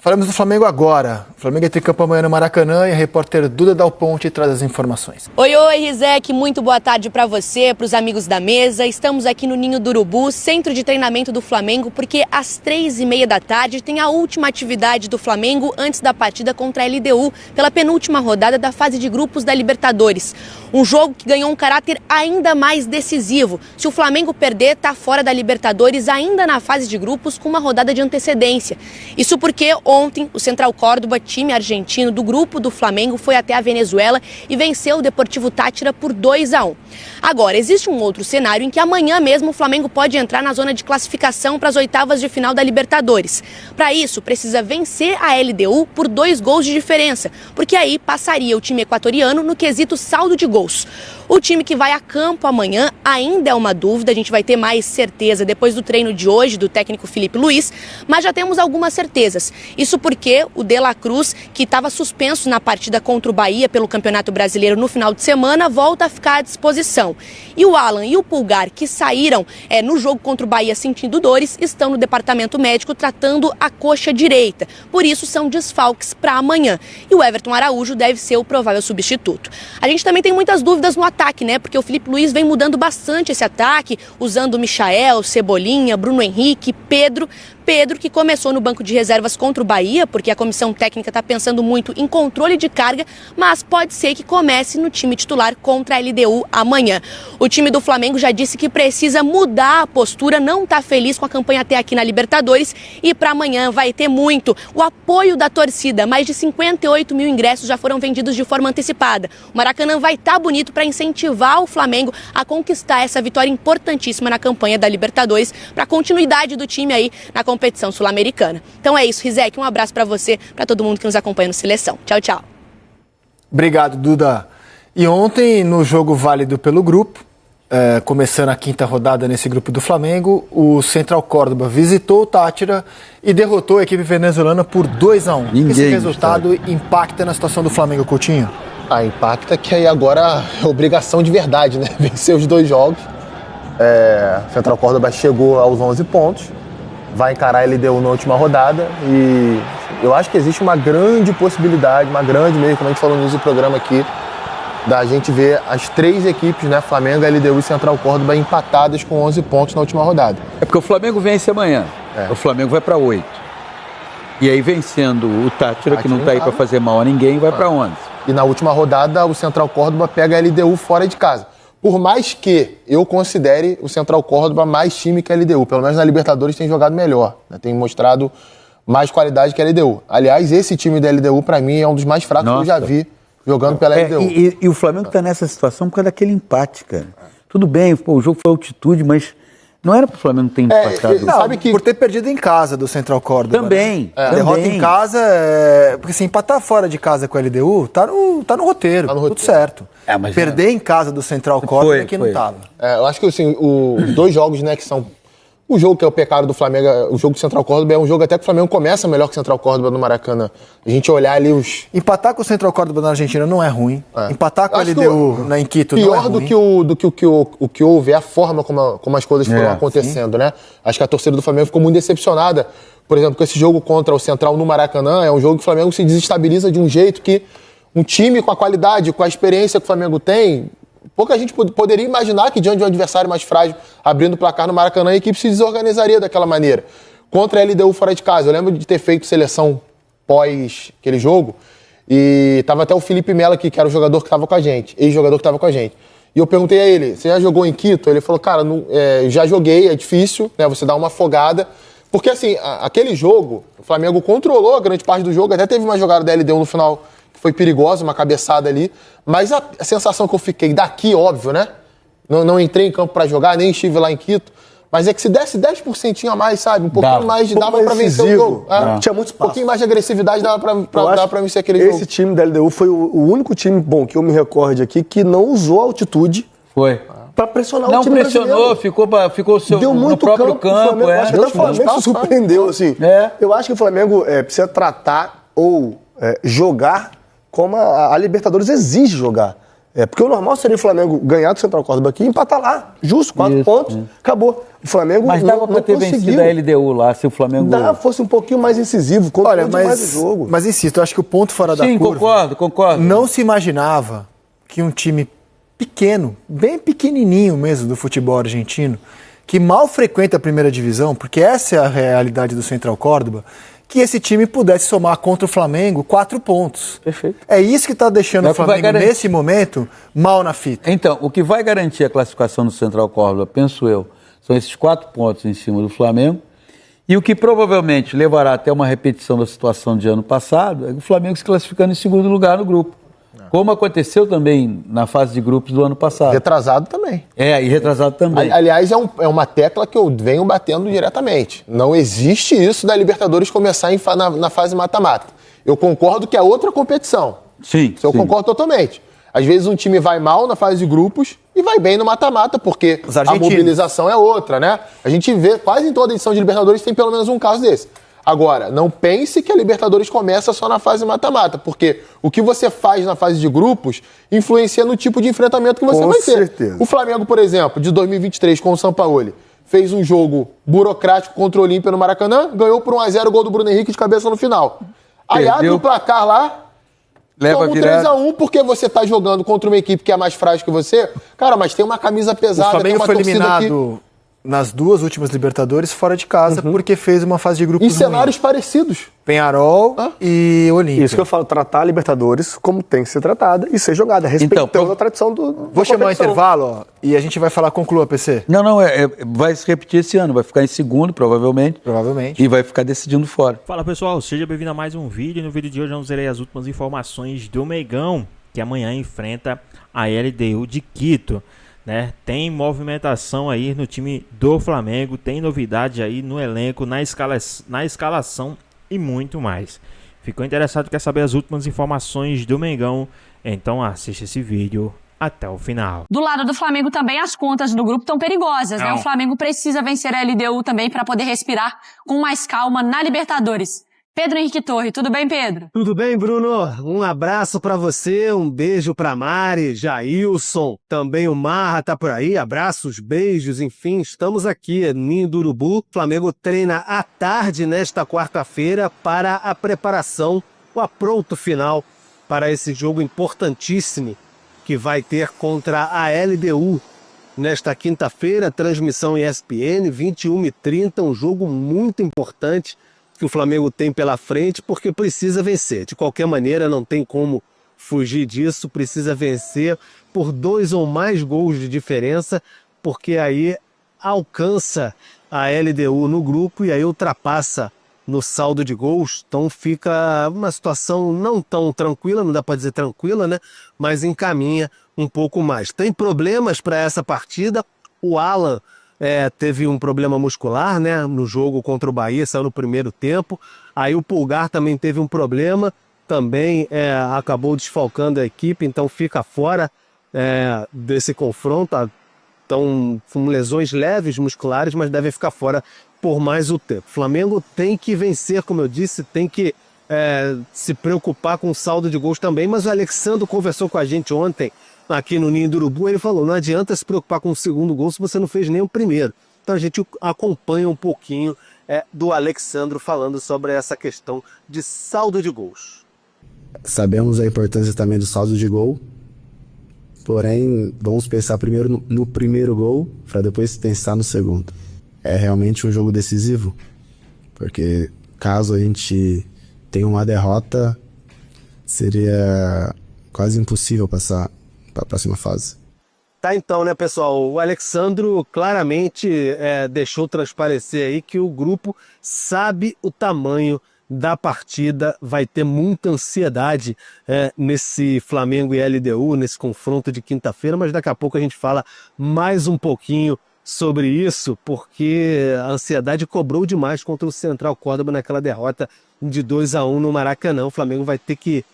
Falamos do Flamengo agora. O Flamengo entra em campo amanhã no Maracanã e a repórter Duda Dal Ponte traz as informações. Oi, Rizek, muito boa tarde para você, para os amigos da mesa. Estamos aqui no Ninho do Urubu, centro de treinamento do Flamengo, porque às 3h30 da tarde tem a última atividade do Flamengo antes da partida contra a LDU, pela penúltima rodada da fase de grupos da Libertadores. Um jogo que ganhou um caráter ainda mais decisivo. Se o Flamengo perder, está fora da Libertadores ainda na fase de grupos com uma rodada de antecedência. Isso porque ontem o Central Córdoba, time argentino do grupo do Flamengo, foi até a Venezuela e venceu o Deportivo Táchira por 2-1. Agora, existe um outro cenário em que amanhã mesmo o Flamengo pode entrar na zona de classificação para as oitavas de final da Libertadores. Para isso, precisa vencer a LDU por 2 gols de diferença, porque aí passaria o time equatoriano no quesito saldo de gols. O time que vai a campo amanhã ainda é uma dúvida, a gente vai ter mais certeza depois do treino de hoje do técnico Felipe Luiz, mas já temos algumas certezas. Isso porque o De La Cruz, que estava suspenso na partida contra o Bahia pelo Campeonato Brasileiro no final de semana, volta a ficar à disposição. E o Alan e o Pulgar, que saíram no jogo contra o Bahia sentindo dores, estão no departamento médico tratando a coxa direita. Por isso são desfalques para amanhã. E o Everton Araújo deve ser o provável substituto. A gente também tem muitas dúvidas no ataque, né? Porque o Felipe Luiz vem mudando bastante esse ataque, usando o Michael, Cebolinha, Bruno Henrique, Pedro, que começou no banco de reservas contra o Bahia, porque a comissão técnica está pensando muito em controle de carga, mas pode ser que comece no time titular contra a LDU amanhã. O time do Flamengo já disse que precisa mudar a postura, não está feliz com a campanha até aqui na Libertadores e para amanhã vai ter muito o apoio da torcida. Mais de 58 mil ingressos já foram vendidos de forma antecipada. O Maracanã vai estar bonito para incentivar o Flamengo a conquistar essa vitória importantíssima na campanha da Libertadores, para a continuidade do time aí na competição sul-americana. Então é isso, Rizek, um abraço para você, para todo mundo que nos acompanha no Seleção. Tchau, tchau. Obrigado, Duda. E ontem, no jogo válido pelo grupo, começando a 5ª rodada nesse grupo do Flamengo, o Central Córdoba visitou o Táchira e derrotou a equipe venezuelana por 2-1. Esse resultado impacta na situação do Flamengo, Coutinho? Impacta que aí agora é obrigação de verdade, né? Vencer os 2 jogos. Central Córdoba chegou aos 11 pontos. Vai encarar a LDU na última rodada e eu acho que existe uma grande possibilidade, uma grande mesmo, como a gente falou no início do programa aqui, da gente ver as 3 equipes, né, Flamengo, LDU e Central Córdoba, empatadas com 11 pontos na última rodada. É porque o Flamengo vence amanhã, o Flamengo vai para 8. E aí vencendo o Táchira, que não está aí para fazer mal a ninguém, vai para 11. E na última rodada o Central Córdoba pega a LDU fora de casa. Por mais que eu considere o Central Córdoba mais time que a LDU, pelo menos na Libertadores tem jogado melhor, né? Tem mostrado mais qualidade que a LDU. Aliás, esse time da LDU, para mim, é um dos mais fracos que eu já vi jogando pela LDU. E o Flamengo está nessa situação por causa daquele empate, cara. Tudo bem, o jogo foi altitude, mas não era para o Flamengo ter empatado. Sabe que por ter perdido em casa do Central Córdoba. Também. Né? Derrota em casa, porque se empatar fora de casa com a LDU, tá no roteiro, tudo certo. Mas perder em casa do Central Córdoba é que não tava. Eu acho que assim, os 2 jogos, né, que são... O jogo que é o pecado do Flamengo, o jogo do Central Córdoba é um jogo até que o Flamengo começa melhor que o Central Córdoba no Maracanã. A gente olhar ali os... Empatar com o Central Córdoba na Argentina não é ruim. Empatar com a LDU em Quito não é ruim. Pior do que o que houve é a forma como as coisas foram acontecendo, né? Acho que a torcida do Flamengo ficou muito decepcionada. Por exemplo, com esse jogo contra o Central no Maracanã, é um jogo que o Flamengo se desestabiliza de um jeito que um time com a qualidade, com a experiência que o Flamengo tem... Pouca gente poderia imaginar que diante de um adversário mais frágil, abrindo o placar no Maracanã, a equipe se desorganizaria daquela maneira. Contra a LDU fora de casa, eu lembro de ter feito seleção pós aquele jogo, e estava até o Felipe Melo aqui, que era o jogador que estava com a gente, ex-jogador que estava com a gente. E eu perguntei a ele, você já jogou em Quito? Ele falou, cara, já joguei, é difícil, né, você dá uma afogada. Porque assim, aquele jogo, o Flamengo controlou a grande parte do jogo, até teve uma jogada da LDU no final foi perigosa, uma cabeçada ali, mas a sensação que eu fiquei daqui, óbvio, né? Não entrei em campo pra jogar, nem estive lá em Quito, mas é que se desse 10% a mais, sabe? Um pouquinho mais, dava pra vencer o jogo. Tinha muito espaço. Um pouquinho mais de agressividade dava pra vencer aquele jogo. Esse time da LDU foi o único time, bom, que eu me recorde aqui, que não usou a altitude. Foi. Pra pressionar o time brasileiro. Não pressionou, ficou Deu muito no próprio campo. Acho que o Flamengo se surpreendeu, assim. Eu acho que o Flamengo precisa tratar ou jogar como a Libertadores exige jogar. Porque o normal seria o Flamengo ganhar do Central Córdoba aqui e empatar lá. Justo, 4 pontos, acabou. O Flamengo Mas dava para ter vencido a LDU lá, se o Flamengo... Fosse um pouquinho mais incisivo, controlou mais o jogo. Mas insisto, eu acho que o ponto fora da curva... Sim, concordo. Não se imaginava que um time pequeno, bem pequenininho mesmo do futebol argentino, que mal frequenta a primeira divisão, porque essa é a realidade do Central Córdoba, que esse time pudesse somar contra o Flamengo 4 pontos. Perfeito. É isso que está deixando o Flamengo, nesse momento, mal na fita. Então, o que vai garantir a classificação do Central Córdoba, penso eu, são esses 4 pontos em cima do Flamengo, e o que provavelmente levará até uma repetição da situação de ano passado é o Flamengo se classificando em segundo lugar no grupo. Como aconteceu também na fase de grupos do ano passado. Retrasado também. E retrasado também. Aliás, é uma tecla que eu venho batendo diretamente. Não existe isso da Libertadores começar na fase mata-mata. Eu concordo que é outra competição. Sim. Eu concordo totalmente. Às vezes um time vai mal na fase de grupos e vai bem no mata-mata, porque a mobilização é outra, né? A gente vê, quase em toda edição de Libertadores tem pelo menos um caso desse. Agora, não pense que a Libertadores começa só na fase mata-mata, porque o que você faz na fase de grupos influencia no tipo de enfrentamento que você vai ter. Certeza. O Flamengo, por exemplo, de 2023 com o Sampaoli, fez um jogo burocrático contra o Olímpia no Maracanã, ganhou por 1-0 o gol do Bruno Henrique de cabeça no final. Aí abre o placar lá, toma um 3-1 porque você tá jogando contra uma equipe que é mais frágil que você. Cara, mas tem uma camisa pesada, o Flamengo tem uma foi torcida eliminado nas 2 últimas Libertadores fora de casa, porque fez uma fase de grupos em cenários parecidos. Penharol e Olímpia. Isso que eu falo, tratar a Libertadores como tem que ser tratada e ser jogada, respeitando a tradição do Vou chamar o intervalo, e a gente vai falar, conclua, PC. Não, vai se repetir esse ano, vai ficar em segundo, provavelmente. E vai ficar decidindo fora. Fala pessoal, seja bem-vindo a mais um vídeo. No vídeo de hoje vamos ver as últimas informações do Mengão, que amanhã enfrenta a LDU de Quito. Né? Tem movimentação aí no time do Flamengo, tem novidade aí no elenco, na escalação e muito mais. Ficou interessado, quer saber as últimas informações do Mengão? Então assista esse vídeo até o final. Do lado do Flamengo também as contas do grupo estão perigosas, né? O Flamengo precisa vencer a LDU também para poder respirar com mais calma na Libertadores. Pedro Henrique Torre, tudo bem, Pedro? Tudo bem, Bruno? Um abraço pra você, um beijo pra Mari, Jailson, também o Marra tá por aí, abraços, beijos, enfim, estamos aqui, Ninho do Urubu. O Flamengo treina à tarde nesta quarta-feira para a preparação, o apronto final para esse jogo importantíssimo que vai ter contra a LDU. Nesta quinta-feira, transmissão ESPN, 21h30, um jogo muito importante que o Flamengo tem pela frente, porque precisa vencer. De qualquer maneira, não tem como fugir disso, precisa vencer por 2 ou mais gols de diferença, porque aí alcança a LDU no grupo e aí ultrapassa no saldo de gols, então fica uma situação não tão tranquila, não dá para dizer tranquila, né? Mas encaminha um pouco mais. Tem problemas para essa partida, o Alan teve um problema muscular, né, no jogo contra o Bahia, saiu no primeiro tempo. Aí o Pulgar também teve um problema, também acabou desfalcando a equipe, então fica fora desse confronto. Estão com lesões leves musculares, mas deve ficar fora por mais o tempo. O Flamengo tem que vencer, como eu disse, tem que se preocupar com o saldo de gols também, mas o Alexandre conversou com a gente ontem, aqui no Ninho do Urubu, ele falou, não adianta se preocupar com o segundo gol se você não fez nem o primeiro. Então a gente acompanha um pouquinho do Alexandre falando sobre essa questão de saldo de gols. Sabemos a importância também do saldo de gol, porém vamos pensar primeiro no primeiro gol para depois pensar no segundo. É realmente um jogo decisivo, porque caso a gente tenha uma derrota, seria quase impossível passar para a próxima fase. Tá então, né, pessoal? O Alexandro claramente deixou transparecer aí que o grupo sabe o tamanho da partida, vai ter muita ansiedade nesse Flamengo e LDU, nesse confronto de quinta-feira, mas daqui a pouco a gente fala mais um pouquinho sobre isso, porque a ansiedade cobrou demais contra o Central Córdoba naquela derrota de 2-1 no Maracanã. O Flamengo vai ter que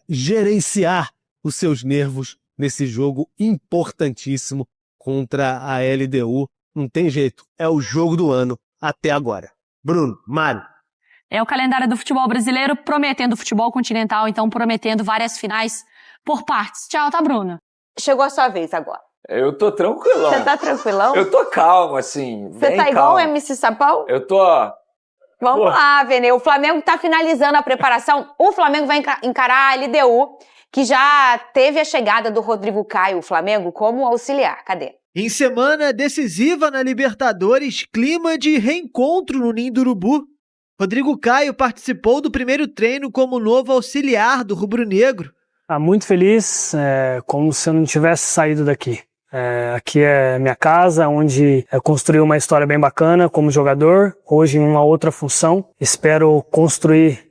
gerenciar os seus nervos nesse jogo importantíssimo contra a LDU. Não tem jeito, é o jogo do ano até agora. Bruno, Mário. É o calendário do futebol brasileiro prometendo futebol continental, então prometendo várias finais por partes. Tchau, tá, Bruno? chegou a sua vez agora. Eu tô tranquilão. Você tá tranquilão? Eu tô calmo, assim. Você bem tá igual calmo. o MC Sapão? Eu tô... Vamos lá, Vene. O Flamengo tá finalizando a preparação. O Flamengo vai encarar a LDU, que já teve a chegada do Rodrigo Caio, o Flamengo, como auxiliar. Cadê? Em semana decisiva na Libertadores, clima de reencontro no Ninho do Urubu. Rodrigo Caio participou do primeiro treino como novo auxiliar do rubro-negro. Muito feliz, como se eu não tivesse saído daqui. Aqui é minha casa, onde eu construí uma história bem bacana como jogador, hoje em uma outra função. Espero construir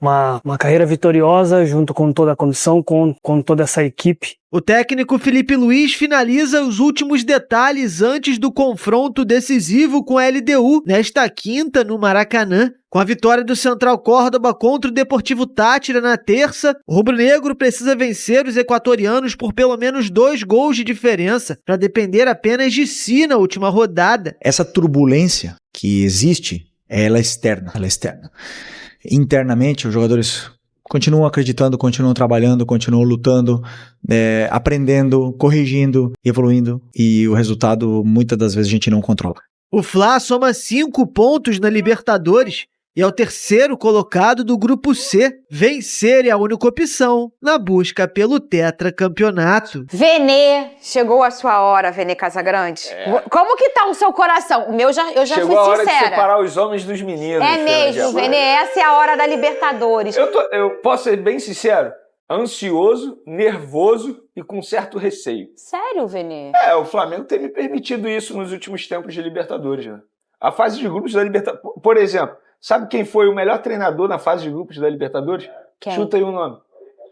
uma carreira vitoriosa junto com toda a condição, com toda essa equipe. O técnico Felipe Luiz finaliza os últimos detalhes antes do confronto decisivo com a LDU nesta quinta no Maracanã. Com a vitória do Central Córdoba contra o Deportivo Táchira na terça, o rubro-negro precisa vencer os equatorianos por pelo menos 2 gols de diferença, para depender apenas de si na última rodada. Essa turbulência que existe, ela é externa. Internamente, os jogadores continuam acreditando, continuam trabalhando, continuam lutando, aprendendo, corrigindo, evoluindo, e o resultado, muitas das vezes, a gente não controla. O Fla soma 5 pontos na Libertadores e é o terceiro colocado do Grupo C. Vencer é a única opção na busca pelo tetracampeonato. Vene, chegou a sua hora, Vene Casagrande. Como que tá o seu coração? O meu eu já fui sincera. Chegou a hora de separar os homens dos meninos. É mesmo, Vene, essa é a hora da Libertadores. Eu posso ser bem sincero? Ansioso, nervoso e com certo receio. Sério, Vene? O Flamengo tem me permitido isso nos últimos tempos de Libertadores, né? A fase de grupos da Libertadores... Por exemplo, sabe quem foi o melhor treinador na fase de grupos da Libertadores? Quem? Chuta aí o nome.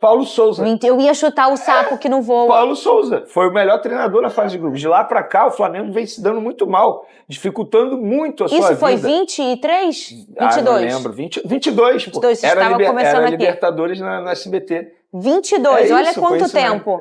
Paulo Souza. Eu ia chutar o sapo que não voa. Paulo Souza foi o melhor treinador na fase de grupos. De lá pra cá, o Flamengo vem se dando muito mal, dificultando muito a sua vida. Isso foi 23? 22? Não lembro. 22, pô. 22, Era começando aqui. Libertadores no SBT. 22, olha quanto tempo.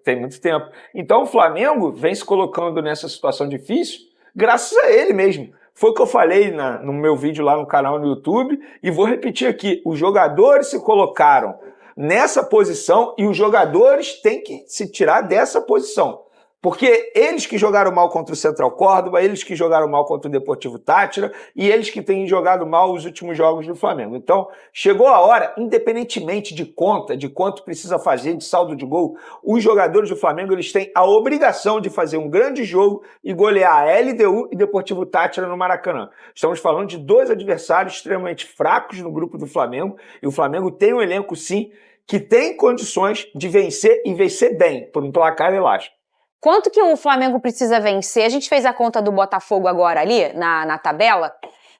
Tem muito tempo. Então o Flamengo vem se colocando nessa situação difícil graças a ele mesmo. Foi o que eu falei no meu vídeo lá no canal no YouTube e vou repetir aqui. Os jogadores se colocaram nessa posição e os jogadores têm que se tirar dessa posição. Porque eles que jogaram mal contra o Central Córdoba, eles que jogaram mal contra o Deportivo Táchira e eles que têm jogado mal os últimos jogos do Flamengo. Então, chegou a hora, independentemente de conta, de quanto precisa fazer, de saldo de gol, os jogadores do Flamengo eles têm a obrigação de fazer um grande jogo e golear a LDU e Deportivo Táchira no Maracanã. Estamos falando de 2 adversários extremamente fracos no grupo do Flamengo e o Flamengo tem um elenco, sim, que tem condições de vencer e vencer bem, por um placar elástico. Quanto que o Flamengo precisa vencer? A gente fez a conta do Botafogo agora ali, na tabela.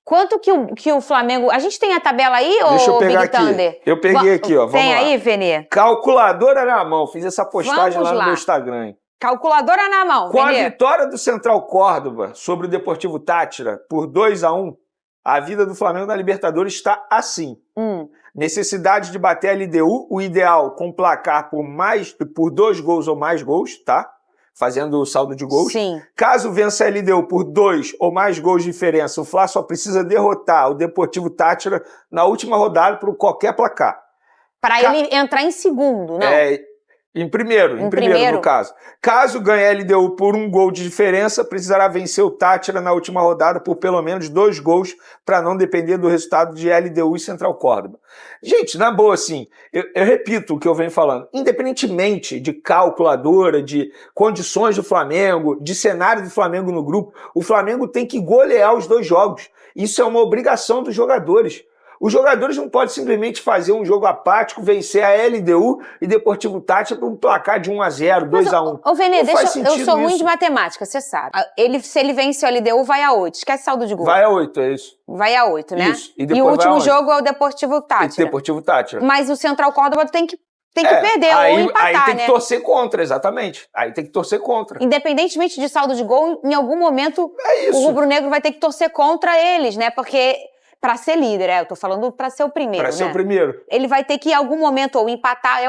Quanto que o Flamengo... A gente tem a tabela aí, Deixa eu ou pegar Big aqui. Thunder? Eu peguei aqui, ó. Vamos tem lá. aí, Vene? Calculadora na mão. Fiz essa postagem Vamos lá no lá. meu Instagram. Calculadora na mão, Com Vene. a vitória do Central Córdoba sobre o Deportivo Táchira por 2-1, a vida do Flamengo na Libertadores está assim. Necessidade de bater a LDU, o ideal com placar por 2 gols ou mais gols, tá? Fazendo o saldo de gols. Sim. Caso vença a LDU por 2 ou mais gols de diferença, o Fla só precisa derrotar o Deportivo Táchira na última rodada por qualquer placar. Para ele entrar em segundo, não? Em primeiro, no caso. Caso ganhe a LDU por 1 gol de diferença, precisará vencer o Táchira na última rodada por pelo menos 2 gols para não depender do resultado de LDU e Central Córdoba. Gente, na boa, assim, eu repito o que eu venho falando. Independentemente de calculadora, de condições do Flamengo, de cenário do Flamengo no grupo, o Flamengo tem que golear os 2 jogos. Isso é uma obrigação dos jogadores. Os jogadores não podem simplesmente fazer um jogo apático, vencer a LDU e Deportivo Táchira por um placar de 1-0, 2-1. Ô, Vene, eu sou ruim de matemática, você sabe. Se ele vence a LDU, vai a 8. Esquece saldo de gol. Vai a 8, é isso. Vai a 8, né? Isso. E o último jogo é o Deportivo Táchira. Deportivo Táchira. Mas o Central Córdoba tem que perder ou empatar, aí tem né? que torcer contra, exatamente. Aí tem que torcer contra. Independentemente de saldo de gol, em algum momento isso. O rubro-negro vai ter que torcer contra eles, né? Porque... Pra ser líder, eu tô falando pra ser o primeiro, Pra ser o primeiro. Ele vai ter que, em algum momento, ou empatar,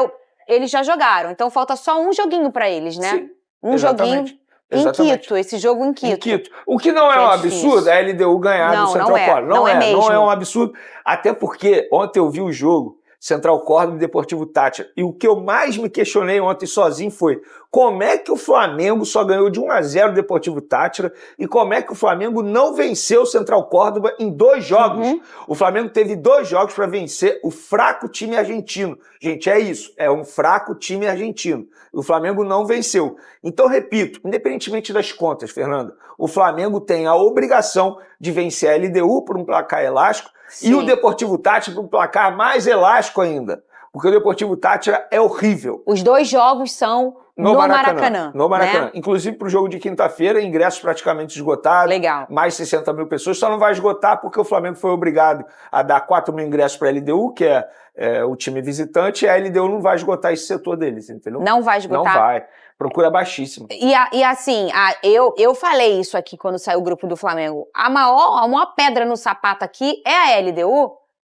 eles já jogaram. Então falta só um joguinho pra eles, né? Sim, um joguinho em Quito, esse jogo em Quito. O que não é um absurdo, a LDU ganhar do Central Córdoba. Não é um absurdo, até porque ontem eu vi o jogo. Central Córdoba e Deportivo Táchira. E o que eu mais me questionei ontem sozinho foi como é que o Flamengo só ganhou de 1-0 o Deportivo Táchira e como é que o Flamengo não venceu o Central Córdoba em 2 jogos. O Flamengo teve 2 jogos para vencer o fraco time argentino. Gente, é isso, é um fraco time argentino. O Flamengo não venceu. Então, repito, independentemente das contas, Fernanda, o Flamengo tem a obrigação de vencer a LDU por um placar elástico e o Deportivo Táchira por um placar mais elástico ainda. Porque o Deportivo Táchira é horrível. Os 2 jogos são no Maracanã. No Maracanã. Né? Inclusive para o jogo de quinta-feira, ingressos praticamente esgotados. Legal. Mais 60 mil pessoas. Só não vai esgotar porque o Flamengo foi obrigado a dar 4 mil ingressos para a LDU, que é o time visitante, e a LDU não vai esgotar esse setor deles, entendeu? Não vai esgotar? Não vai. Procura baixíssima. E assim, eu falei isso aqui quando saiu o grupo do Flamengo. A maior pedra no sapato aqui é a LDU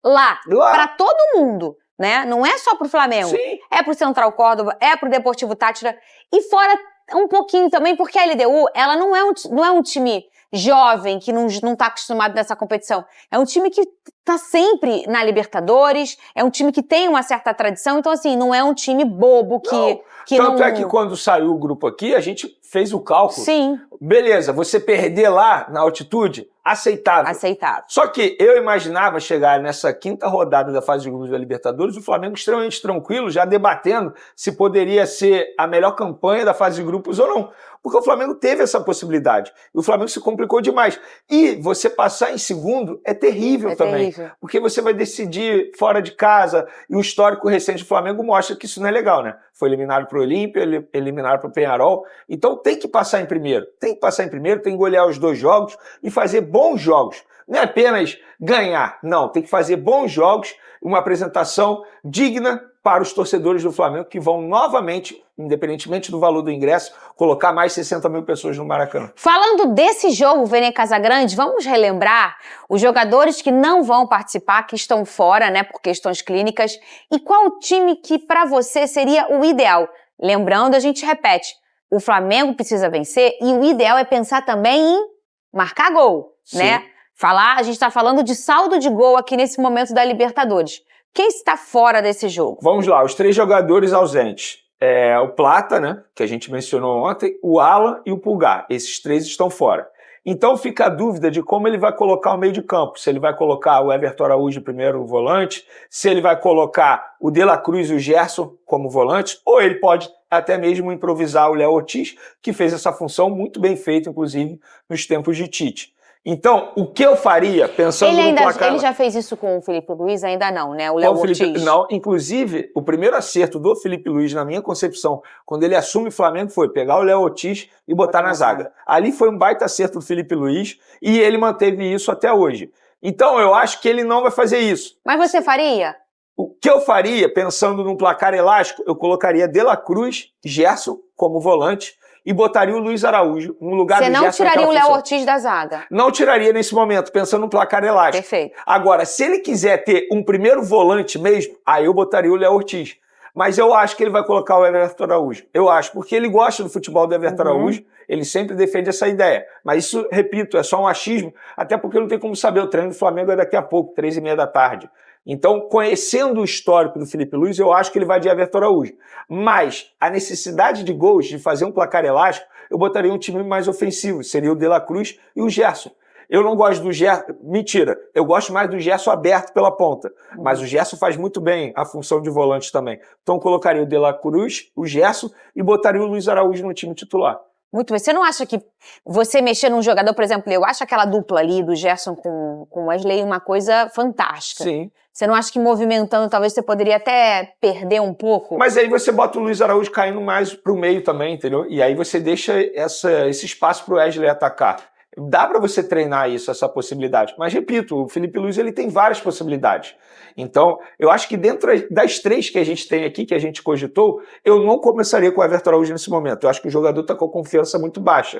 lá. Para todo mundo. Né? Não é só pro Flamengo, é pro Central Córdoba, é pro Deportivo Táchira e fora um pouquinho também, porque a LDU, ela não é um time jovem que não tá acostumado nessa competição. É um time que tá sempre na Libertadores, é um time que tem uma certa tradição, então assim, não é um time bobo que Tanto é que quando saiu o grupo aqui, a gente fez o cálculo. Sim. Beleza, você perder lá na altitude, aceitável. Aceitável. Só que eu imaginava chegar nessa 5ª rodada da fase de grupos da Libertadores, o Flamengo extremamente tranquilo, já debatendo se poderia ser a melhor campanha da fase de grupos ou não. Porque o Flamengo teve essa possibilidade. E o Flamengo se complicou demais. E você passar em segundo é terrível também. Terrível. Porque você vai decidir fora de casa. E o histórico recente do Flamengo mostra que isso não é legal, né? Foi eliminado para o Olímpia, eliminado para o Peñarol. Então tem que passar em primeiro. Tem que golear os 2 jogos e fazer bons jogos. Não é apenas ganhar. Não, tem que fazer bons jogos, uma apresentação digna para os torcedores do Flamengo que vão novamente, independentemente do valor do ingresso, colocar mais 60 mil pessoas no Maracanã. Falando desse jogo, Vene Casagrande, vamos relembrar os jogadores que não vão participar, que estão fora, né, por questões clínicas, e qual o time que para você seria o ideal? Lembrando, a gente repete, o Flamengo precisa vencer e o ideal é pensar também em marcar gol, né? A gente está falando de saldo de gol aqui nesse momento da Libertadores. Quem está fora desse jogo? Vamos lá, os 3 jogadores ausentes. O Plata, né, que a gente mencionou ontem, o Alan e o Pulgar. Esses 3 estão fora. Então fica a dúvida de como ele vai colocar o meio de campo. Se ele vai colocar o Everton Araújo primeiro volante, se ele vai colocar o De La Cruz e o Gerson como volantes, ou ele pode até mesmo improvisar o Léo Ortiz, que fez essa função muito bem feita, inclusive, nos tempos de Tite. Então, o que eu faria, pensando no placar... Ele já fez isso com o Felipe Luiz? Ainda não, né? O Léo Ortiz. Não, inclusive, o primeiro acerto do Felipe Luiz, na minha concepção, quando ele assume o Flamengo, foi pegar o Léo Ortiz e botar na zaga. Ali foi um baita acerto do Felipe Luiz e ele manteve isso até hoje. Então, eu acho que ele não vai fazer isso. Mas você faria? O que eu faria, pensando num placar elástico, eu colocaria De La Cruz, Gerson como volante, e botaria o Luiz Araújo no lugar do Gerson. Você não tiraria o Léo Ortiz da zaga? Não tiraria nesse momento, pensando no placar elástico. Perfeito. Agora, se ele quiser ter um primeiro volante mesmo, aí eu botaria o Léo Ortiz. Mas eu acho que ele vai colocar o Everton Araújo. Eu acho, porque ele gosta do futebol do Everton Araújo, ele sempre defende essa ideia. Mas isso, repito, é só um achismo, até porque não tem como saber, o treino do Flamengo é daqui a pouco, 3h30 da tarde. Então, conhecendo o histórico do Felipe Luiz, eu acho que ele vai de Everton Araújo. Mas a necessidade de gols, de fazer um placar elástico, eu botaria um time mais ofensivo. Seria o De La Cruz e o Gerson. Eu não gosto do Gerson... Mentira, eu gosto mais do Gerson aberto pela ponta. Mas o Gerson faz muito bem a função de volante também. Então, eu colocaria o De La Cruz, o Gerson e botaria o Luiz Araújo no time titular. Muito bem. Você não acha que você mexer num jogador, por exemplo, eu acho aquela dupla ali do Gerson com o Wesley uma coisa fantástica. Sim. Você não acha que movimentando talvez você poderia até perder um pouco? Mas aí você bota o Luiz Araújo caindo mais pro meio também, entendeu? E aí você deixa esse espaço pro Wesley atacar. Dá para você treinar isso, essa possibilidade. Mas, repito, o Felipe Luiz ele tem várias possibilidades. Então, eu acho que dentro das 3 que a gente tem aqui, que a gente cogitou, eu não começaria com o Everton Araújo nesse momento. Eu acho que o jogador está com a confiança muito baixa.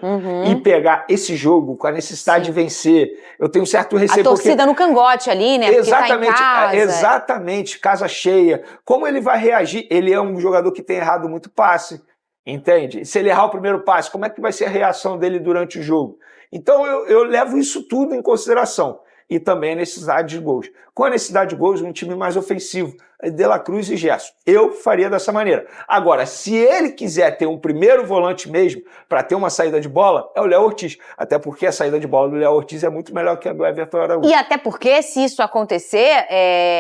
E pegar esse jogo com a necessidade de vencer, eu tenho um certo receio. A torcida no cangote ali, né? Exatamente, porque tá em casa. Exatamente, casa cheia. Como ele vai reagir? Ele é um jogador que tem errado muito passe, entende? Se ele errar o primeiro passe, como é que vai ser a reação dele durante o jogo? Então eu levo isso tudo em consideração. e também a necessidade de gols. Com a necessidade de gols, um time mais ofensivo, De La Cruz e Gerson. Eu faria dessa maneira. Agora, se ele quiser ter um primeiro volante mesmo, para ter uma saída de bola, é o Léo Ortiz. Até porque a saída de bola do Léo Ortiz é muito melhor que a do Everton Araújo. E até porque, se isso acontecer,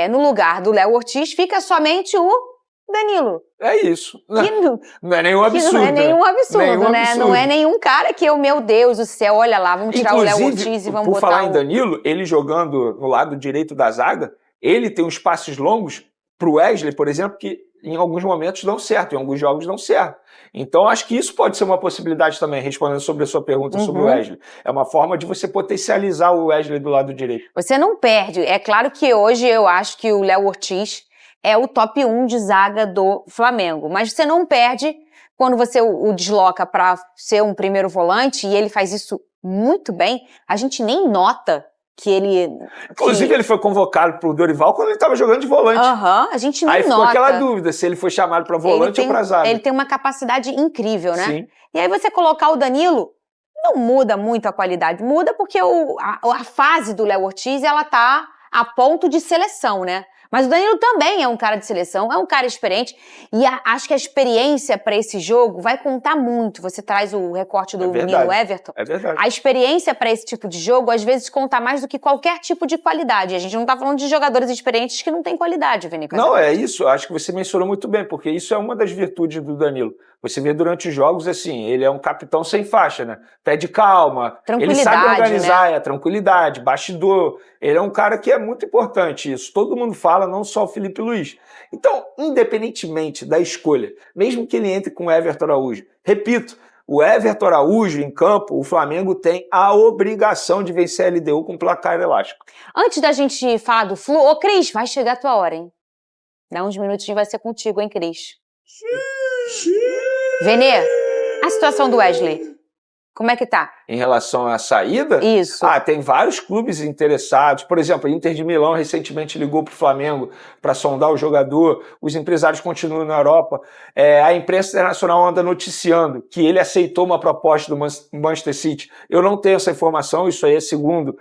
no lugar do Léo Ortiz, fica somente o Danilo. É isso. Não é nenhum absurdo. Não é nenhum absurdo, nenhum né? absurdo. Não é nenhum cara que meu Deus do céu, olha lá, vamos tirar o Léo Ortiz e vamos por botar falar em Danilo, ele jogando no lado direito da zaga, ele tem uns passes longos pro Wesley, por exemplo, que em alguns momentos dão certo, em alguns jogos dão certo. Então, acho que isso pode ser uma possibilidade também, respondendo sobre a sua pergunta sobre o Wesley. É uma forma de você potencializar o Wesley do lado direito. Você não perde. É claro que hoje eu acho que o Léo Ortiz é o top 1 de zaga do Flamengo. Mas você não perde quando você o desloca para ser um primeiro volante, e ele faz isso muito bem. A gente nem nota que ele... Inclusive, ele foi convocado pro Dorival quando ele estava jogando de volante. A gente nem Aí ficou nota. aquela dúvida se ele foi chamado para volante ou para zaga. Ele tem uma capacidade incrível, né? Sim. E aí você colocar o Danilo, não muda muito a qualidade. Muda porque a fase do Léo Ortiz, ela tá a ponto de seleção, né? Mas o Danilo também é um cara de seleção, é um cara experiente, e acho que a experiência para esse jogo vai contar muito. Você traz o recorte do menino Everton. É verdade. A experiência para esse tipo de jogo, às vezes, conta mais do que qualquer tipo de qualidade. A gente não tá falando de jogadores experientes que não têm qualidade, Vinícius. Não, é isso. Acho que você mencionou muito bem, porque isso é uma das virtudes do Danilo. Você vê durante os jogos, assim, ele é um capitão sem faixa, né? Pede calma, ele sabe organizar, né? Tranquilidade, bastidor. Ele é um cara que é muito importante isso. Todo mundo fala, não só o Felipe Luiz. Então, independentemente da escolha, mesmo que ele entre com o Everton Araújo, repito, o Everton Araújo em campo, o Flamengo tem a obrigação de vencer a LDU com placar elástico. Antes da gente falar do Flu, ô Cris, vai chegar a tua hora, hein? Dá uns minutinhos, vai ser contigo, hein, Cris? Venê, a situação do Wesley, como é que tá? Em relação à saída? Isso. Tem vários clubes interessados. Por exemplo, a Inter de Milão recentemente ligou para o Flamengo para sondar o jogador. Os empresários continuam na Europa. A imprensa internacional anda noticiando que ele aceitou uma proposta do Manchester City. Eu não tenho essa informação, isso aí é segundo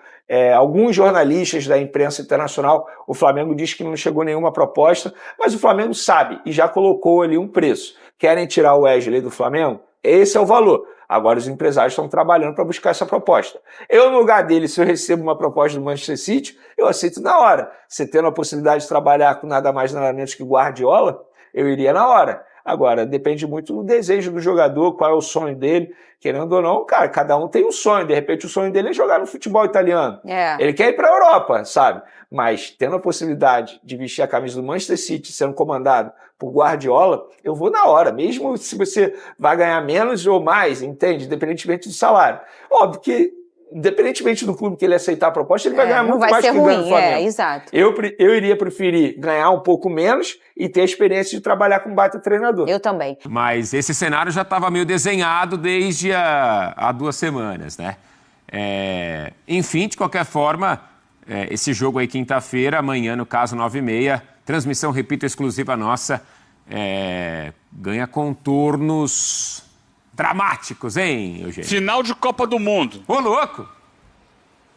alguns jornalistas da imprensa internacional. O Flamengo diz que não chegou nenhuma proposta, mas o Flamengo sabe e já colocou ali um preço. Querem tirar o Wesley do Flamengo? Esse é o valor. Agora os empresários estão trabalhando para buscar essa proposta. Eu, no lugar dele, se eu recebo uma proposta do Manchester City, eu aceito na hora. Você tendo a possibilidade de trabalhar com nada mais nada menos que Guardiola, eu iria na hora. Agora, depende muito do desejo do jogador, qual é o sonho dele. Querendo ou não, cara, cada um tem um sonho. De repente, o sonho dele é jogar no futebol italiano. Ele quer ir para a Europa, sabe? Mas, tendo a possibilidade de vestir a camisa do Manchester City, sendo comandado por Guardiola, eu vou na hora. Mesmo se você vai ganhar menos ou mais, entende? Independentemente do salário. Óbvio que, independentemente do clube que ele aceitar a proposta, ele vai ganhar muito mais que ganha no Flamengo. Exato. Eu iria preferir ganhar um pouco menos e ter a experiência de trabalhar com um baita treinador. Eu também. Mas esse cenário já estava meio desenhado desde há 2 semanas, né? Enfim, de qualquer forma, esse jogo aí quinta-feira, amanhã, no caso, 9h30, transmissão, repito, exclusiva nossa, ganha contornos dramáticos, hein, Eugênio? Final de Copa do Mundo. Ô, louco!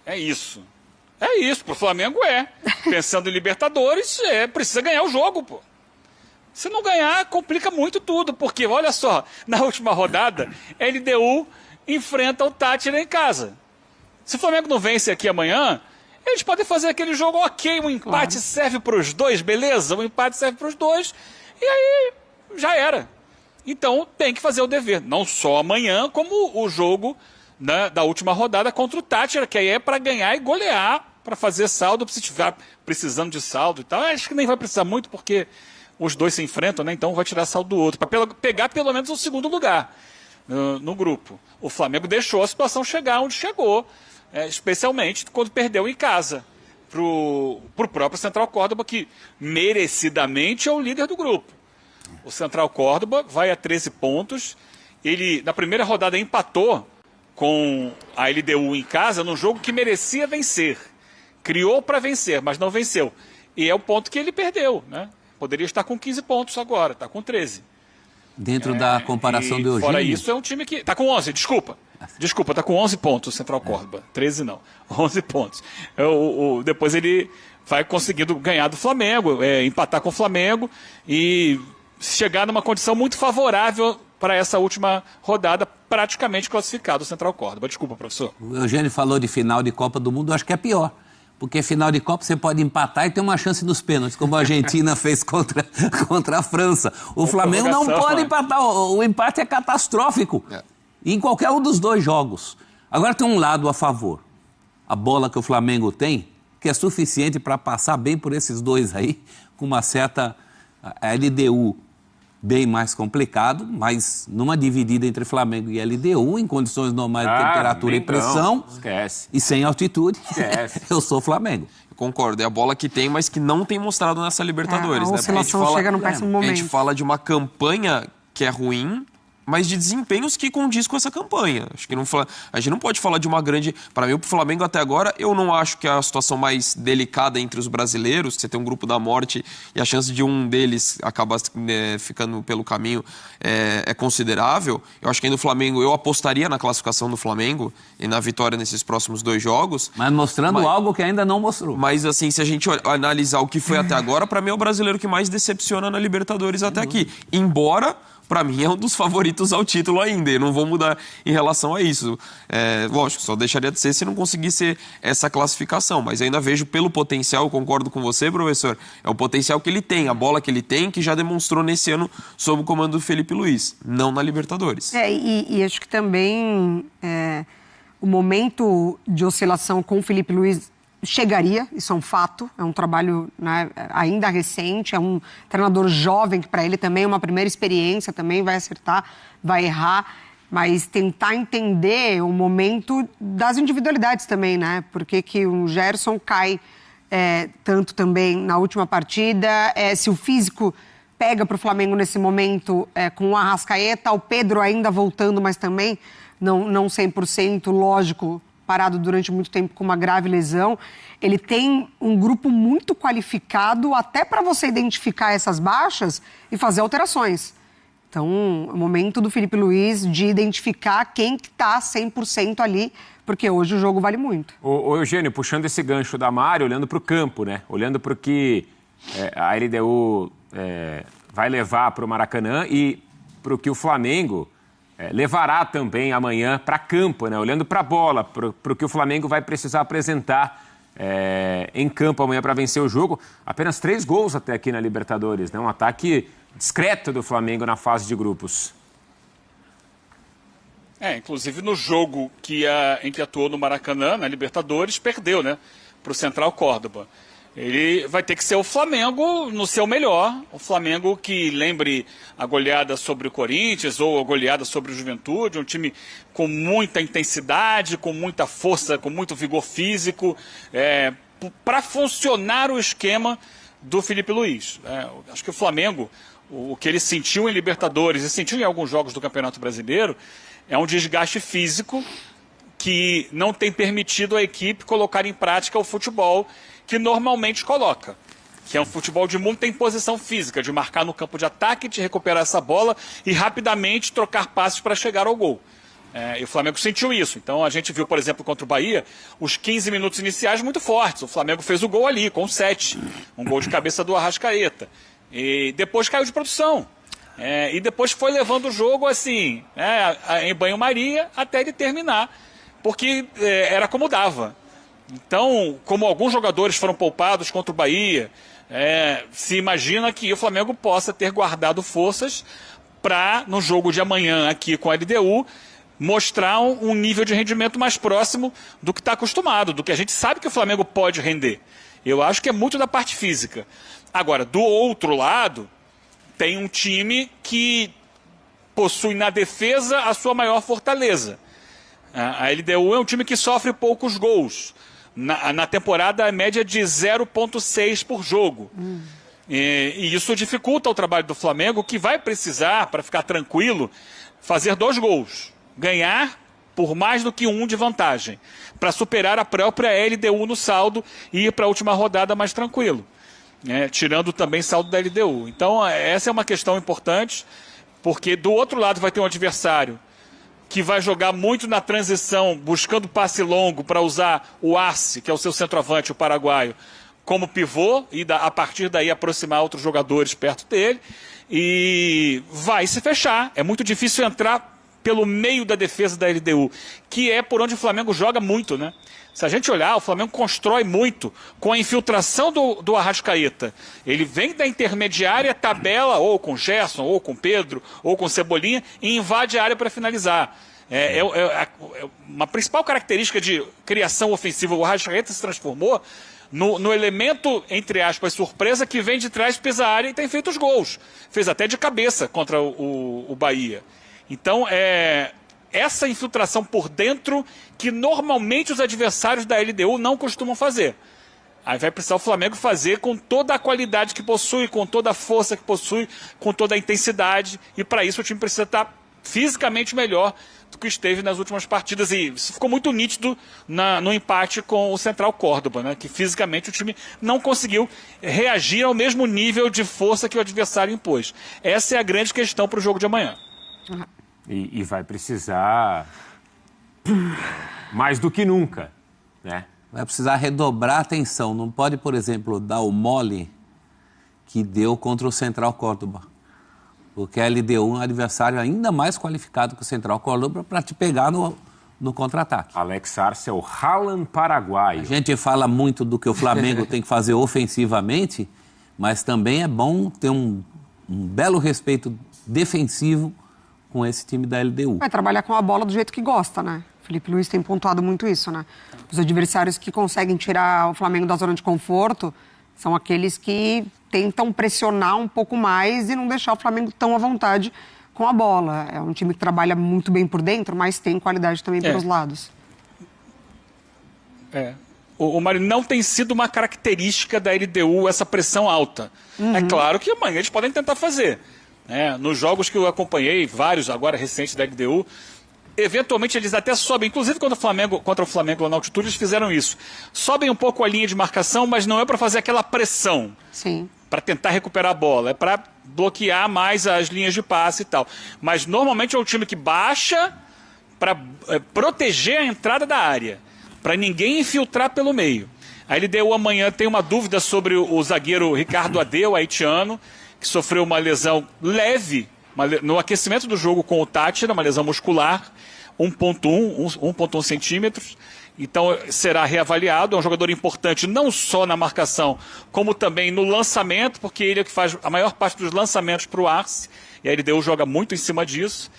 É isso. Pro Flamengo Pensando em Libertadores, precisa ganhar o jogo, pô. Se não ganhar, complica muito tudo, porque, olha só, na última rodada, LDU enfrenta o Tátira em casa. Se o Flamengo não vence aqui amanhã, eles podem fazer aquele jogo ok, um empate serve para os dois, beleza? Um empate serve para os dois, e aí já era. Então tem que fazer o dever, não só amanhã, como o jogo da última rodada contra o Tátira, que aí é para ganhar e golear, para fazer saldo, se estiver precisando de saldo e tal. Acho que nem vai precisar muito, porque os dois se enfrentam, né? Então vai tirar saldo do outro, para pegar pelo menos o segundo lugar no grupo. O Flamengo deixou a situação chegar onde chegou, especialmente quando perdeu em casa pro próprio Central Córdoba, que merecidamente é o líder do grupo. O Central Córdoba vai a 13 pontos. Ele, na primeira rodada, empatou com a LDU em casa num jogo que merecia vencer. Criou para vencer, mas não venceu. E é o ponto que ele perdeu, né? Poderia estar com 15 pontos agora, está com 13. Dentro da comparação do Eugênio. Fora isso, é um time que... Está com 11, desculpa. Desculpa, tá com 11 pontos o Central Córdoba. 13 não, 11 pontos. Depois ele vai conseguindo ganhar do Flamengo, empatar com o Flamengo e chegar numa condição muito favorável para essa última rodada, praticamente classificado o Central Córdoba. Desculpa, professor. O Eugênio falou de final de Copa do Mundo, eu acho que é pior. Porque final de Copa você pode empatar e ter uma chance nos pênaltis, como a Argentina fez contra a França. O Flamengo não pode empatar, o empate é catastrófico em qualquer um dos dois jogos. Agora tem um lado a favor. A bola que o Flamengo tem, que é suficiente para passar bem por esses dois aí, com uma certa LDU bem mais complicado, mas numa dividida entre Flamengo e LDU, em condições normais de temperatura e pressão, e sem altitude, eu sou Flamengo. Eu concordo, é a bola que tem, mas que não tem mostrado nessa Libertadores. A oscilação chega num péssimo momento. A gente fala de uma campanha que é ruim, mas de desempenhos que condiz com essa campanha. Acho que a gente não pode falar de uma grande... Para mim, o Flamengo até agora, eu não acho que é a situação mais delicada entre os brasileiros, você tem um grupo da morte e a chance de um deles acabar ficando pelo caminho é considerável. Eu acho que ainda o Flamengo, eu apostaria na classificação do Flamengo e na vitória nesses próximos 2 jogos. Mas mostrando algo que ainda não mostrou. Mas assim, se a gente analisar o que foi até agora, para mim é o brasileiro que mais decepciona na Libertadores até aqui. Embora... Para mim é um dos favoritos ao título ainda, eu não vou mudar em relação a isso. Lógico, só deixaria de ser se não conseguisse essa classificação, mas ainda vejo pelo potencial, eu concordo com você, professor, é o potencial que ele tem, a bola que ele tem, que já demonstrou nesse ano sob o comando do Felipe Luiz, não na Libertadores. E acho que também o momento de oscilação com o Felipe Luiz chegaria, isso é um fato, é um trabalho, né, ainda recente, é um treinador jovem, que para ele também é uma primeira experiência, também vai acertar, vai errar, mas tentar entender o momento das individualidades também, né? Por que o Gerson cai tanto também na última partida, se o físico pega para o Flamengo nesse momento com o Arrascaeta, o Pedro ainda voltando, mas também não 100%, lógico, parado durante muito tempo com uma grave lesão. Ele tem um grupo muito qualificado até para você identificar essas baixas e fazer alterações. Então, é o momento do Felipe Luiz de identificar quem que está 100% ali, porque hoje o jogo vale muito. Ô Eugênio, puxando esse gancho da Mari, olhando para o campo, né? Olhando para o que a LDU vai levar para o Maracanã e para o que o Flamengo levará também amanhã para campo, né? Olhando para a bola, para o que o Flamengo vai precisar apresentar em campo amanhã para vencer o jogo. Apenas 3 gols até aqui na Libertadores, né? Um ataque discreto do Flamengo na fase de grupos. Inclusive no jogo em que atuou no Maracanã, na Libertadores, perdeu, né? Para o Central Córdoba. Ele vai ter que ser o Flamengo no seu melhor, o Flamengo que lembre a goleada sobre o Corinthians ou a goleada sobre o Juventude, um time com muita intensidade, com muita força, com muito vigor físico, para funcionar o esquema do Felipe Luiz. Acho que o Flamengo, o que ele sentiu em Libertadores e sentiu em alguns jogos do Campeonato Brasileiro, é um desgaste físico que não tem permitido a equipe colocar em prática o futebol que normalmente coloca, que é um futebol de muita imposição física, de marcar no campo de ataque, de recuperar essa bola e rapidamente trocar passes para chegar ao gol. E o Flamengo sentiu isso. Então a gente viu, por exemplo, contra o Bahia, os 15 minutos iniciais muito fortes. O Flamengo fez o gol ali, com 7. Um gol de cabeça do Arrascaeta. E depois caiu de produção. E depois foi levando o jogo assim, em banho-maria, até ele terminar. Porque era como dava. Então, como alguns jogadores foram poupados contra o Bahia, se imagina que o Flamengo possa ter guardado forças para, no jogo de amanhã aqui com a LDU, mostrar um nível de rendimento mais próximo do que está acostumado, do que a gente sabe que o Flamengo pode render. Eu acho que é muito da parte física. Agora, do outro lado, tem um time que possui na defesa a sua maior fortaleza. A LDU é um time que sofre poucos gols. Na temporada, a média de 0,6 por jogo. E isso dificulta o trabalho do Flamengo, que vai precisar, para ficar tranquilo, fazer 2 gols. Ganhar por mais do que 1 de vantagem, para superar a própria LDU no saldo e ir para a última rodada mais tranquilo. Tirando também saldo da LDU. Então, essa é uma questão importante, porque do outro lado vai ter um adversário que vai jogar muito na transição, buscando passe longo para usar o Arce, que é o seu centroavante, o paraguaio, como pivô e a partir daí aproximar outros jogadores perto dele. E vai se fechar. É muito difícil entrar pelo meio da defesa da LDU, que é por onde o Flamengo joga muito, né? Se a gente olhar, o Flamengo constrói muito com a infiltração do Arrascaeta. Ele vem da intermediária, tabela ou com Gerson, ou com Pedro, ou com Cebolinha e invade a área para finalizar. Uma principal característica de criação ofensiva, o Arrascaeta se transformou no elemento, entre aspas, surpresa, que vem de trás, pisa a área e tem feito os gols. Fez até de cabeça contra o Bahia. Então, essa infiltração por dentro que normalmente os adversários da LDU não costumam fazer. Aí vai precisar o Flamengo fazer com toda a qualidade que possui, com toda a força que possui, com toda a intensidade. E para isso o time precisa estar fisicamente melhor do que esteve nas últimas partidas. E isso ficou muito nítido no empate com o Central Córdoba, né? Que fisicamente o time não conseguiu reagir ao mesmo nível de força que o adversário impôs. Essa é a grande questão para o jogo de amanhã. E vai precisar mais do que nunca, né? Vai precisar redobrar a atenção. Não pode, por exemplo, dar o mole que deu contra o Central Córdoba. Porque a LDU é um adversário ainda mais qualificado que o Central Córdoba para te pegar no contra-ataque. Alex Arce é o Haaland paraguaio. A gente fala muito do que o Flamengo tem que fazer ofensivamente, mas também é bom ter um belo respeito defensivo com esse time da LDU. Vai trabalhar com a bola do jeito que gosta, né? Felipe Luiz tem pontuado muito isso, né? Os adversários que conseguem tirar o Flamengo da zona de conforto são aqueles que tentam pressionar um pouco mais e não deixar o Flamengo tão à vontade com a bola. É um time que trabalha muito bem por dentro, mas tem qualidade também pelos lados. O Mário, não tem sido uma característica da LDU essa pressão alta. É claro que amanhã eles podem tentar fazer. Nos jogos que eu acompanhei, vários agora recentes da LDU, eventualmente eles até sobem, inclusive contra o Flamengo lá na altitude, eles fizeram isso. Sobem um pouco a linha de marcação, mas não é para fazer aquela pressão. Sim. Para tentar recuperar a bola, é para bloquear mais as linhas de passe e tal. Mas normalmente é um time que baixa para proteger a entrada da área, para ninguém infiltrar pelo meio. A LDU amanhã tem uma dúvida sobre o zagueiro Ricardo Adeu, haitiano, que sofreu uma lesão leve no aquecimento do jogo com o Tátira, uma lesão muscular, 1,1 centímetros. Então será reavaliado. É um jogador importante não só na marcação, como também no lançamento, porque ele é que faz a maior parte dos lançamentos para o Arce, e a LDU joga muito em cima disso.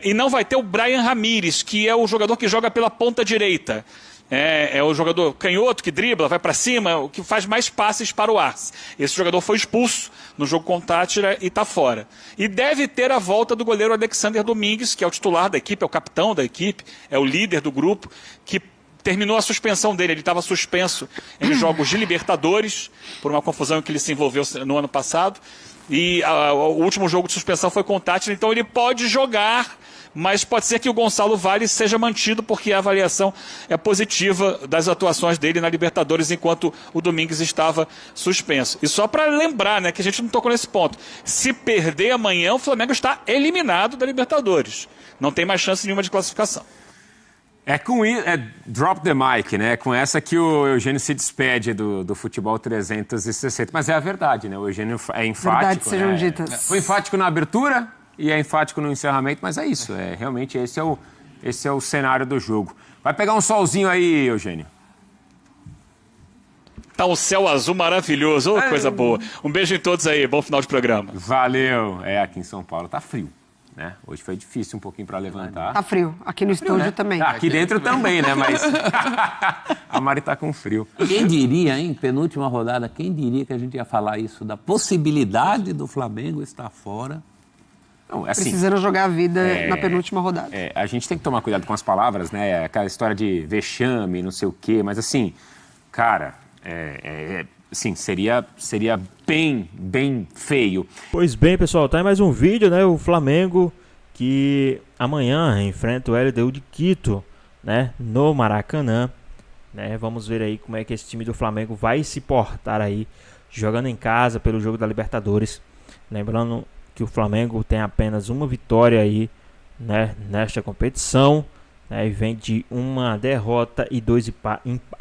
E não vai ter o Brian Ramírez, que é o jogador que joga pela ponta direita. É o jogador canhoto que dribla, vai para cima, o que faz mais passes para o Arce. Esse jogador foi expulso no jogo com o Tátira e está fora. E deve ter a volta do goleiro Alexander Domingues, que é o titular da equipe, é o capitão da equipe, é o líder do grupo, que terminou a suspensão dele. Ele estava suspenso em jogos de Libertadores, por uma confusão em que ele se envolveu no ano passado. E o último jogo de suspensão foi com o Tátira, então ele pode jogar, mas pode ser que o Gonçalo Vale seja mantido, porque a avaliação é positiva das atuações dele na Libertadores, enquanto o Domingues estava suspenso. E só para lembrar, né, que a gente não tocou nesse ponto, se perder amanhã, o Flamengo está eliminado da Libertadores. Não tem mais chance nenhuma de classificação. Drop the mic, né? Com essa que o Eugênio se despede do Futebol 360. Mas é a verdade, né? O Eugênio é enfático. Verdades sejam ditas. Foi enfático na abertura e é enfático no encerramento, mas é isso. Realmente esse é o cenário do jogo. Vai pegar um solzinho aí, Eugênio. Tá um céu azul maravilhoso, coisa boa. Um beijo em todos aí, bom final de programa. Valeu. Aqui em São Paulo tá frio. Né? Hoje foi difícil um pouquinho para levantar. Tá frio. Aqui no estúdio, né? Também. Aqui dentro também, né? Mas a Mari tá com frio. Quem diria, hein? Penúltima rodada, quem diria que a gente ia falar isso da possibilidade do Flamengo estar fora? Não, assim, precisando jogar a vida na penúltima rodada. A gente tem que tomar cuidado com as palavras, né? Aquela história de vexame, não sei o quê. Mas assim, cara, assim, seria bem feio. Pois bem, pessoal, tá aí mais um vídeo, né? O Flamengo que amanhã enfrenta o LDU de Quito, né? No Maracanã, né? Vamos ver aí como é que esse time do Flamengo vai se portar aí, jogando em casa pelo jogo da Libertadores. Lembrando que o Flamengo tem apenas uma vitória aí né, nesta competição, né, e vem de uma derrota e 2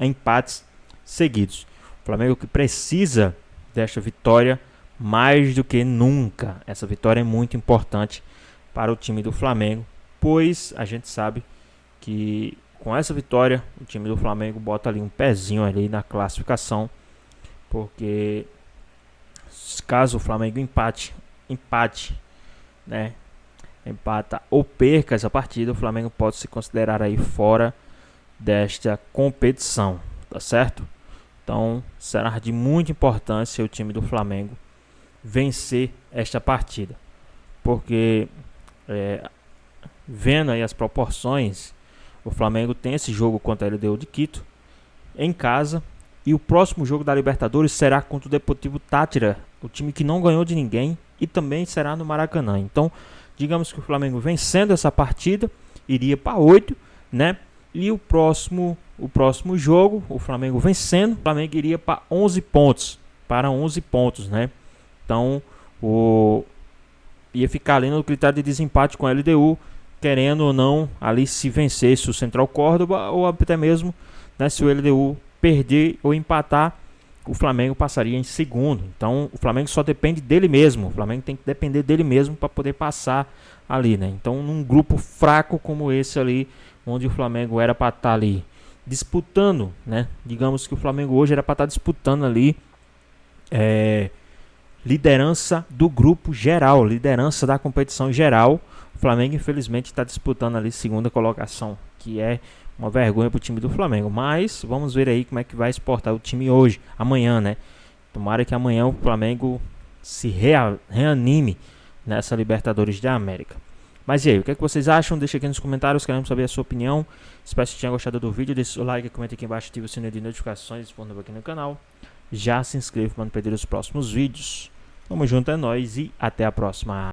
empates seguidos. O Flamengo que precisa desta vitória mais do que nunca. Essa vitória é muito importante para o time do Flamengo, pois a gente sabe que com essa vitória o time do Flamengo bota ali um pezinho ali na classificação, porque caso o Flamengo empata, né, empata ou perca essa partida, o Flamengo pode se considerar aí fora desta competição, tá certo? Então será de muita importância o time do Flamengo vencer esta partida, porque vendo aí as proporções, o Flamengo tem esse jogo contra a LDU de Quito em casa, e o próximo jogo da Libertadores será contra o Deportivo Táchira, o time que não ganhou de ninguém, e também será no Maracanã. Então, digamos que o Flamengo vencendo essa partida, iria para 8, né? E o próximo jogo, o Flamengo vencendo, o Flamengo iria para 11 pontos, né? Então, ia ficar ali no critério de desempate com a LDU, querendo ou não, ali se vencesse o Central Córdoba, ou até mesmo, né, se o LDU perder ou empatar, o Flamengo passaria em segundo. Então o Flamengo só depende dele mesmo. O Flamengo tem que depender dele mesmo para poder passar ali, né? Então num grupo fraco como esse ali, onde o Flamengo era para estar ali disputando, né? Digamos que o Flamengo hoje era para estar disputando ali liderança do grupo geral, liderança da competição geral. O Flamengo infelizmente está disputando ali segunda colocação, que é uma vergonha para o time do Flamengo. Mas vamos ver aí como é que vai exportar o time hoje, amanhã, né? Tomara que amanhã o Flamengo se reanime nessa Libertadores da América. Mas e aí, o que é que vocês acham? Deixa aqui nos comentários, queremos saber a sua opinião. Espero que tenham gostado do vídeo. Deixe o like, comente aqui embaixo, ative o sininho de notificações disponível aqui no canal. Já se inscreva para não perder os próximos vídeos. Tamo junto, é nóis e até a próxima.